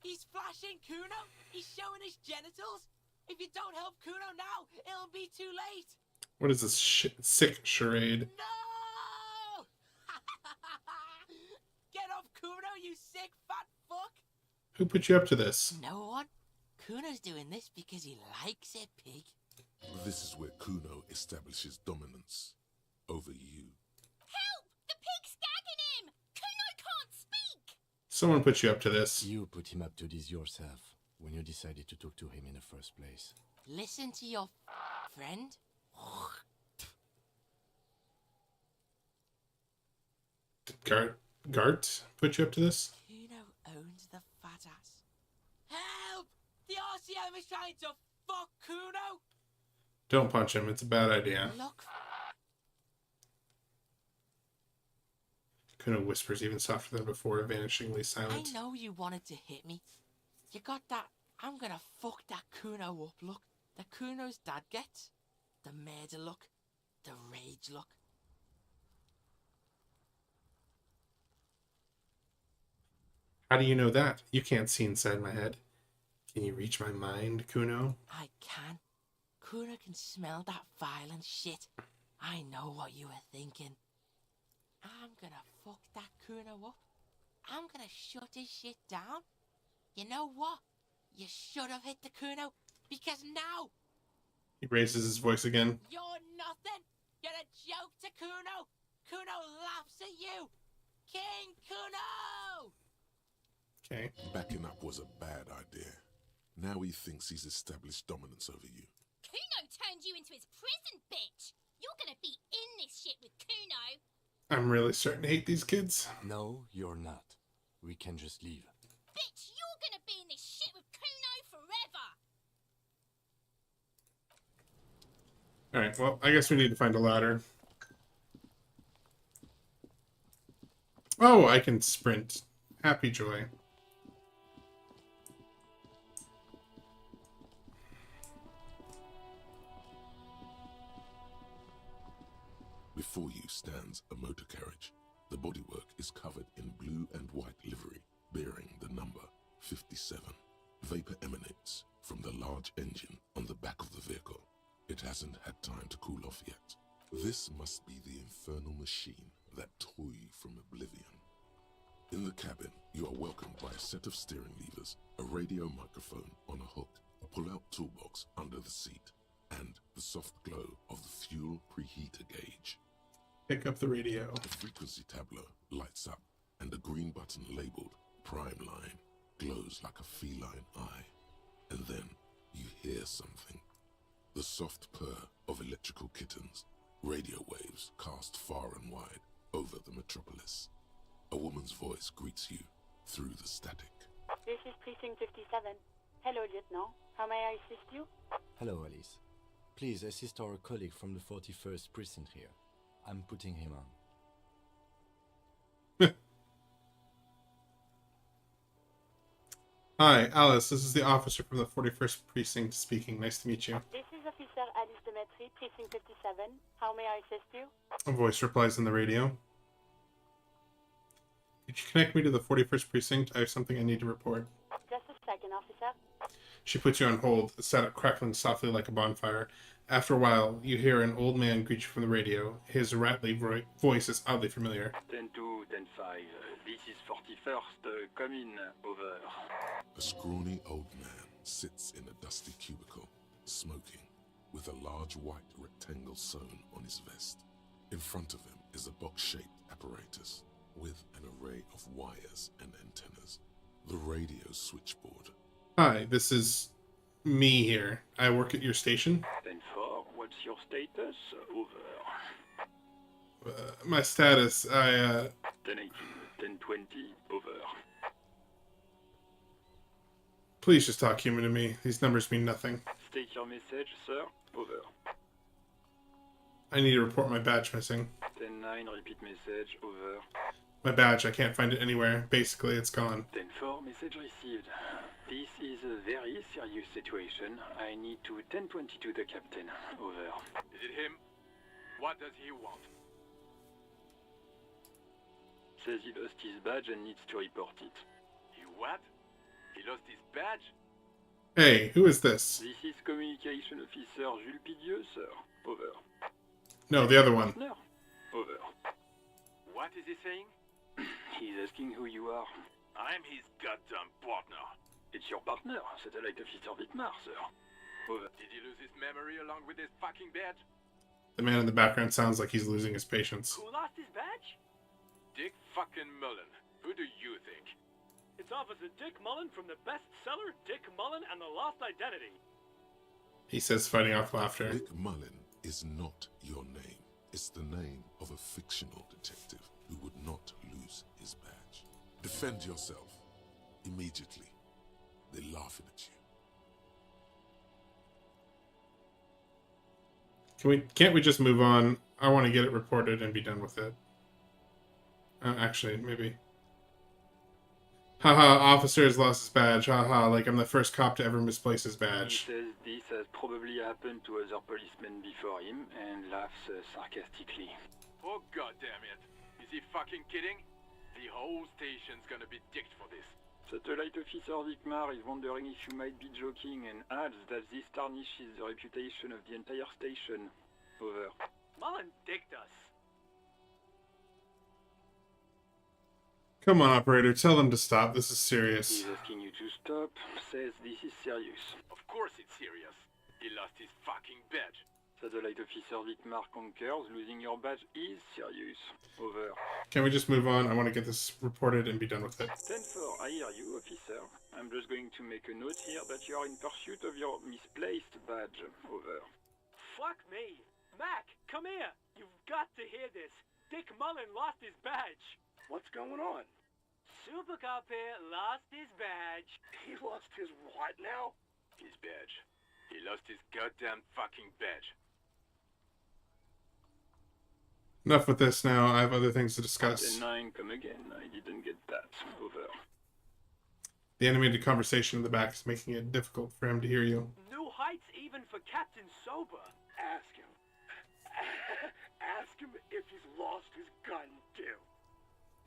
He's flashing Kuno! He's showing his genitals! If you don't help Kuno now, it'll be too late! What is this sick charade? No! Get off Kuno, you sick fat fuck! Who put you up to this? No one. Kuno's doing this because he likes it, pig. This is where Kuno establishes dominance over you. Help! The pig's gagging him! Kuno can't speak! Someone put you up to this. You put him up to this yourself when you decided to talk to him in the first place. Listen to your friend. Did Gart put you up to this? Kuno owns the fat ass. Help! The RCM is trying to fuck Kuno! Don't punch him, it's a bad idea. Look, Kuno whispers even softer than before, vanishingly I silent. know you wanted to hit me. You got that, I'm gonna fuck that Kuno up look. The Kuno's dad gets. The murder look. The rage look. How do you know that? You can't see inside my head. Can you reach my mind, Kuno? I can. Kuno can smell that violent shit. I know what you were thinking. I'm gonna fuck that Kuno up. I'm gonna shut his shit down. You know what? You should have hit the Kuno, because now He raises his voice again. you're nothing. You're a joke to Kuno. Kuno laughs at you. King Kuno! Okay. Backing up was a bad idea. Now he thinks he's established dominance over you. Kuno turned you into his prison, bitch! You're gonna be in this shit with Kuno! I'm really starting to hate these kids. No, you're not. We can just leave. Bitch, you're gonna be in this shit with Kuno forever! Alright, well, I guess we need to find a ladder. Oh, I can sprint. Happy joy. Before you stands a motor carriage. The bodywork is covered in blue and white livery, bearing the number 57. Vapor emanates from the large engine on the back of the vehicle. It hasn't had time to cool off yet. This must be the infernal machine that tore you from oblivion. In the cabin, you are welcomed by a set of steering levers, a radio microphone on a hook, a pull-out toolbox under the seat, and the soft glow of the fuel preheater gauge. Pick up the radio. The frequency tableau lights up, and a green button labeled Prime Line glows like a feline eye. And then you hear something. The soft purr of electrical kittens, radio waves cast far and wide over the metropolis. A woman's voice greets you through the static. This is Precinct 57. Hello, Lieutenant. How may I assist you? Hello, Alice. Please assist our colleague from the 41st Precinct here. I'm putting him on. Hi, Alice. This is the officer from the 41st Precinct speaking. Nice to meet you. This is Officer Alice Demetri, Precinct 57. How may I assist you? A voice replies in the radio. Could you connect me to the 41st Precinct? I have something I need to report. Just a second, officer. She puts you on hold, the static crackling softly like a bonfire. After a while, you hear an old man greet you from the radio. His rattly voice is oddly familiar. 10-2, 10-5. This is 41st. Come in. Over. A scrawny old man sits in a dusty cubicle, smoking, with a large white rectangle sewn on his vest. In front of him is a box-shaped apparatus with an array of wires and antennas. The radio switchboard. Hi, this is me here. I work at your station. 10-4, what's your status? Over. My status, 10-18, 10-20, over. Please just talk human to me. These numbers mean nothing. State your message, sir. Over. I need to report my badge missing. 10-9, repeat message. Over. My badge, I can't find it anywhere. Basically, it's gone. 10-4, message received. This is a very serious situation. I need to 10-22 the captain. Over. Is it him? What does he want? Says he lost his badge and needs to report it. He what? He lost his badge? Hey, who is this? This is Communication Officer Jules Pidieux, sir. Over. No, the other one. No. Over. What is he saying? He's asking who you are. I'm his goddamn partner. It's your partner, Satellite Officer Vitmar, sir. Over. Did he lose his memory along with his fucking badge? The man in the background sounds like he's losing his patience. Who lost his badge? Dick fucking Mullen. Who do you think? It's Officer Dick Mullen from the bestseller Dick Mullen and the Lost Identity. He says, fighting off laughter. Dick Mullen is not your name. It's the name of a fictional detective who would not lose his badge. Defend yourself. Immediately. They're laughing at you. Can't we just move on? I want to get it reported and be done with it. Actually, maybe. Haha, officer has lost his badge. Haha, like I'm the first cop to ever misplace his badge. He says this has probably happened to other policemen before him and laughs sarcastically. Oh goddamn it. Is he fucking kidding? The whole station's gonna be dicked for this. Satellite Officer Vicmar is wondering if you might be joking and adds that this tarnishes the reputation of the entire station. Over. Mullen dicked us. Come on, operator, tell them to stop. This is serious. He's asking you to stop, says this is serious. Of course it's serious. He lost his fucking badge. Satellite Officer Vicmar concurs, losing your badge is serious. Over. Can we just move on? I want to get this reported and be done with it. 10-4, I hear you, officer. I'm just going to make a note here that you are in pursuit of your misplaced badge. Over. Fuck me. Mac, come here. You've got to hear this. Dick Mullen lost his badge. What's going on? Super Cop here lost his badge. He lost his what now? His badge. He lost his goddamn fucking badge. Enough with this now. I have other things to discuss. 10-9, come again. I didn't get that. Over. The animated conversation in the back is making it difficult for him to hear you. New heights even for Captain Sober. Ask him. ask him if he's lost his gun, too.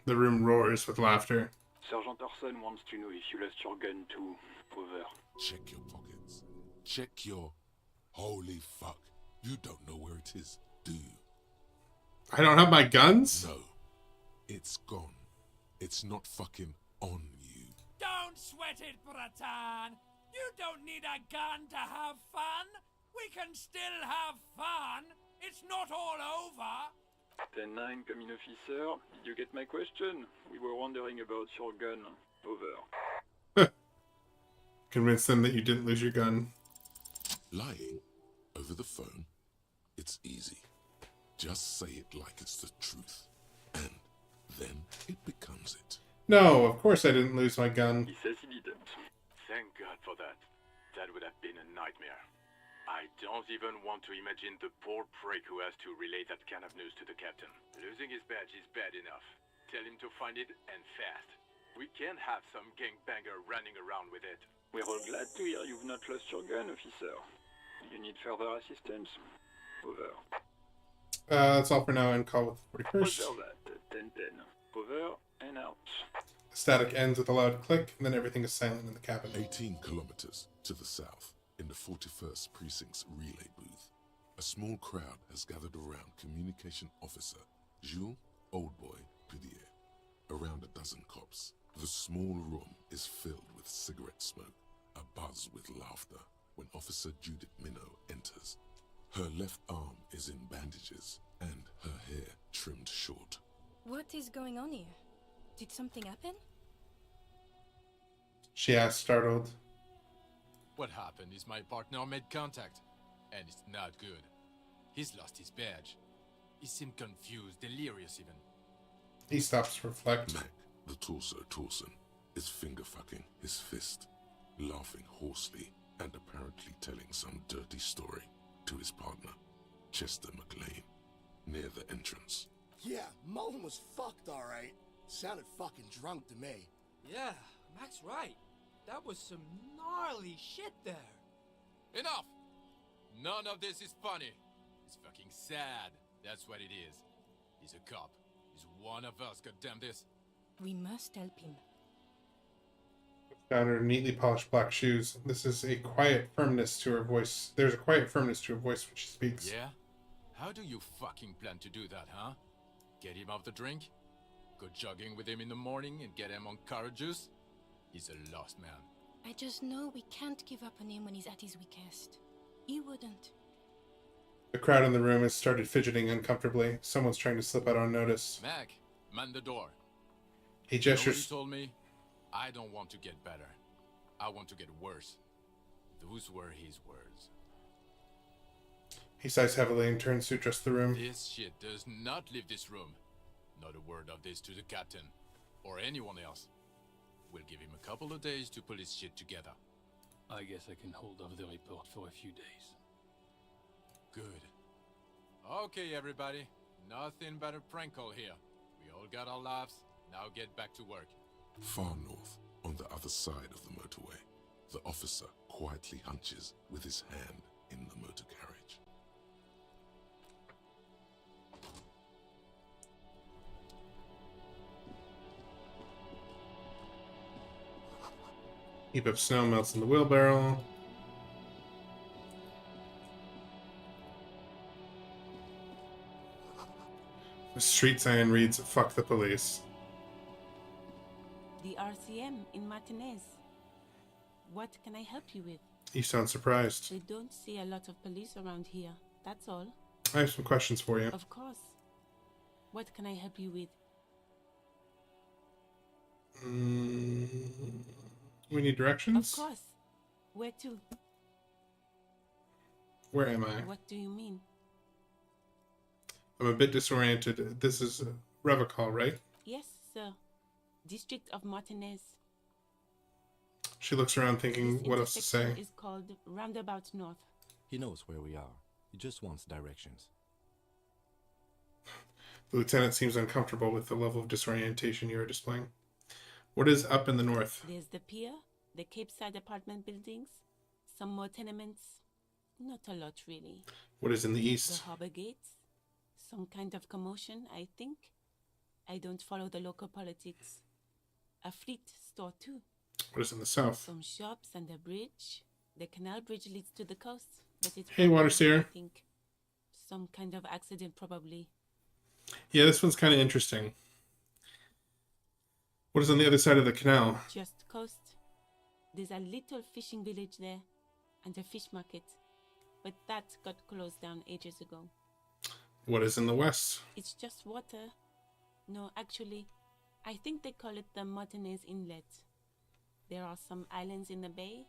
The room roars with laughter. Sergeant Orson wants to know if you lost your gun too. Over. Check your pockets. Check your... Holy fuck. You don't know where it is, do you? I don't have my guns? No. It's gone. It's not fucking on you. Don't sweat it, Bratan. You don't need a gun to have fun. We can still have fun. It's not all over. 10-9, coming officer. Did you get my question? We were wondering about your gun. Over. Convince them that you didn't lose your gun. Lying over the phone, it's easy. Just say it like it's the truth. And then it becomes it. No, of course I didn't lose my gun. He says he didn't. Thank God for that. That would have been a nightmare. I don't even want to imagine the poor prick who has to relay that kind of news to the captain. Losing his badge is bad enough. Tell him to find it, and fast. We can't have some gangbanger running around with it. We're all glad to hear you've not lost your gun, officer. You need further assistance? Over. That's all for now, and call with the 41st. Over that. 10-10. Over and out. Static ends with a loud click, and then everything is silent in the cabin. 18 kilometers to the south, in the 41st Precinct's relay booth, a small crowd has gathered around Communication Officer Jules Oldboy Pudier. Around a dozen cops. The small room is filled with cigarette smoke, a buzz with laughter, when Officer Judith Minnow enters. Her left arm is in bandages, and her hair trimmed short. What is going on here? Did something happen? She asked, startled. What happened is my partner made contact, and it's not good. He's lost his badge. He seemed confused, delirious even. He stops to reflect. Mac, the torso Torson, is finger-fucking his fist, laughing hoarsely and apparently telling some dirty story to his partner, Chester McLean, near the entrance. Yeah, Mullen was fucked, alright. Sounded fucking drunk to me. Yeah, Mac's right. That was some gnarly shit there. Enough! None of this is funny. It's fucking sad. That's what it is. He's a cop. He's one of us, goddamn this. We must help him. Down her neatly polished black shoes. This is a quiet firmness to her voice. There's a quiet firmness to her voice when she speaks. Yeah? How do you fucking plan to do that, huh? Get him off the drink? Go jogging with him in the morning and get him on carrot juice? He's a lost man. I just know we can't give up on him when he's at his weakest. He wouldn't. The crowd in the room has started fidgeting uncomfortably. Someone's trying to slip out unnoticed. Mac, man the door. He You know what gestures. he told me? I don't want to get better. I want to get worse. Those were his words. He sighs heavily and turns to address the room. This shit does not leave this room. Not a word of this to the captain. Or anyone else. We'll give him a couple of days to pull his shit together. I guess I can hold off the report for a few days. Good. Okay, everybody. Nothing but a prank call here. We all got our laughs. Now get back to work. Far north, on the other side of the motorway, the officer quietly hunches with his hand in the motor carriage. Heap of snow melts in the wheelbarrow. The street sign reads, "Fuck the police." The RCM in Martinez. What can I help you with? You sound surprised. We don't see a lot of police around here. That's all. I have some questions for you. Of course. What can I help you with? We need directions? Of course. Where to? Where am I? What do you mean? I'm a bit disoriented. This is Revocol, right? Yes, sir. District of Martinez. She looks around thinking This what else to say. intersection is called Roundabout North. He knows where we are. He just wants directions. The lieutenant seems uncomfortable with the level of disorientation you are displaying. What is up in the north? There's the pier, the Cape Side apartment buildings, some more tenements. Not a lot, really. What is in the The east? harbor gates, Some kind of commotion, I think. I don't follow the local politics. A fleet store, too. What is in the south? Some shops and a bridge. The canal bridge leads to the coast, but it's Hey, broken, Water Seer. I think. Some kind of accident, probably. Yeah, this one's kind of interesting. What is on the other side of the canal? Just coast. There's a little fishing village there, and a fish market. But that got closed down ages ago. What is in the west? It's just water. No, actually, I think they call it the Martinez Inlet. There are some islands in the bay,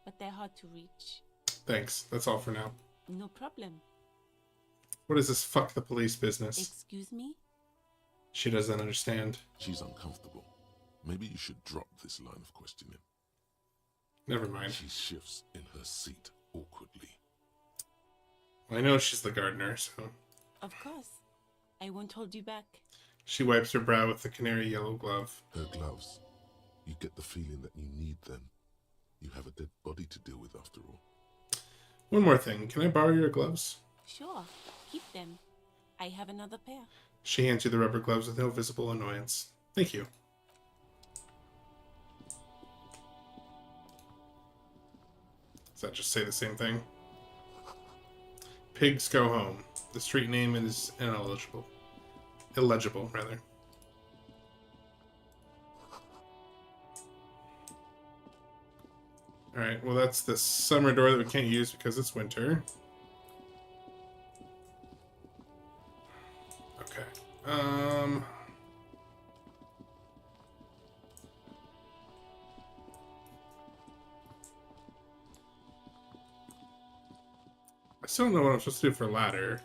but they're hard to reach. Thanks. That's all for now. No problem. What is this fuck the police business? Excuse me? She doesn't understand. She's uncomfortable. Maybe you should drop this line of questioning. Never mind. She shifts in her seat awkwardly. I know she's the gardener, so... Of course. I won't hold you back. She wipes her brow with the canary yellow glove. Her gloves. You get the feeling that you need them. You have a dead body to deal with after all. One more thing. Can I borrow your gloves? Sure. Keep them. I have another pair. She hands you the rubber gloves with no visible annoyance. Thank you. Does that just say the same thing? Pigs go home. The street name is ineligible. Illegible, rather. Alright, well that's the summer door that we can't use because it's winter. Okay. I still don't know what I'm supposed to do for ladder.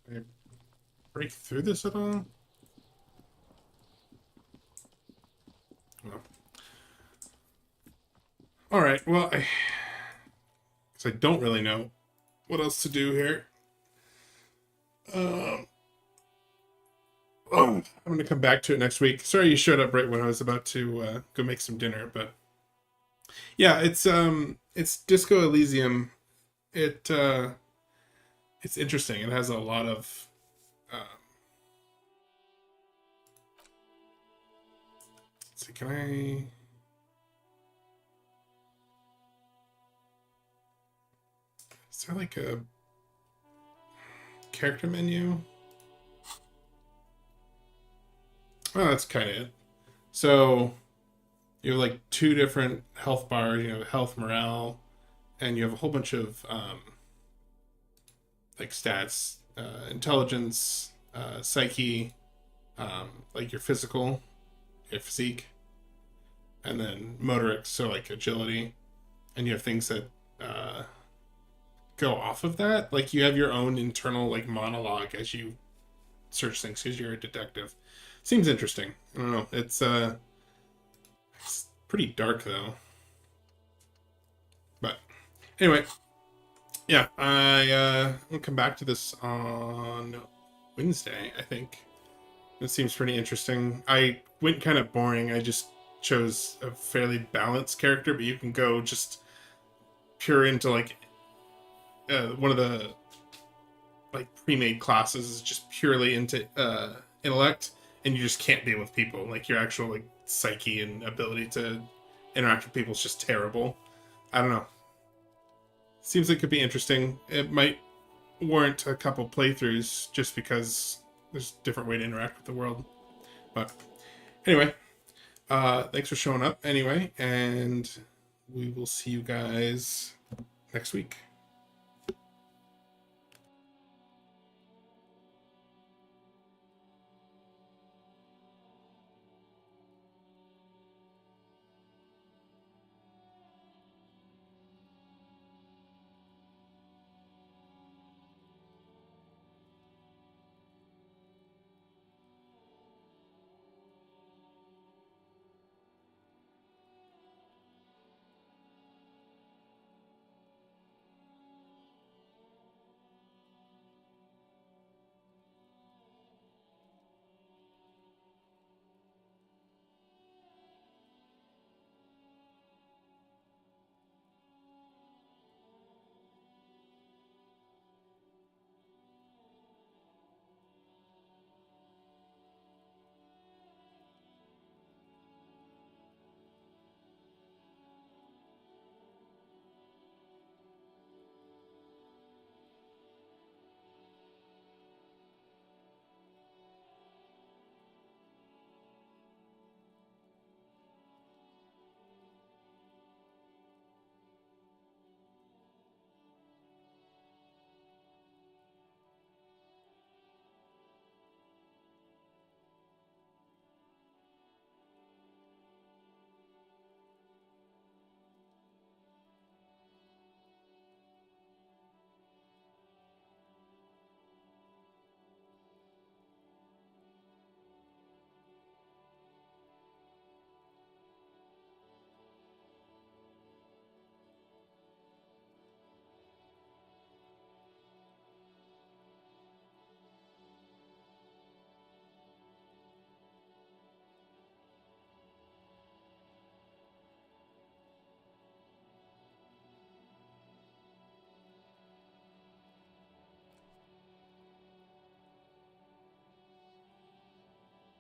Can I break through this at all? No. Alright, well, I don't really know what else to do here. I'm going to come back to it next week. Sorry you showed up right when I was about to go make some dinner, but yeah, it's Disco Elysium. It's interesting. It has a lot of let's see, can I... Is there like a character menu? Oh, that's kind of it. So you have like two different health bars. You have health, morale, and you have a whole bunch of like stats, intelligence, psyche, like your physical, your physique, and then motorics, so like agility, and you have things that go off of that. Like you have your own internal like monologue as you search things because you're a detective. Seems interesting. I don't know. It's pretty dark though. But anyway, yeah, I'll come back to this on Wednesday, I think. It seems pretty interesting. I went kind of boring. I just chose a fairly balanced character, but you can go just pure into like one of the like pre-made classes is just purely into intellect, and you just can't deal with people. Like your actual like psyche and ability to interact with people is just terrible. I don't know. Seems like it could be interesting. It might warrant a couple playthroughs just because there's a different way to interact with the world. But anyway, thanks for showing up anyway, and we will see you guys next week.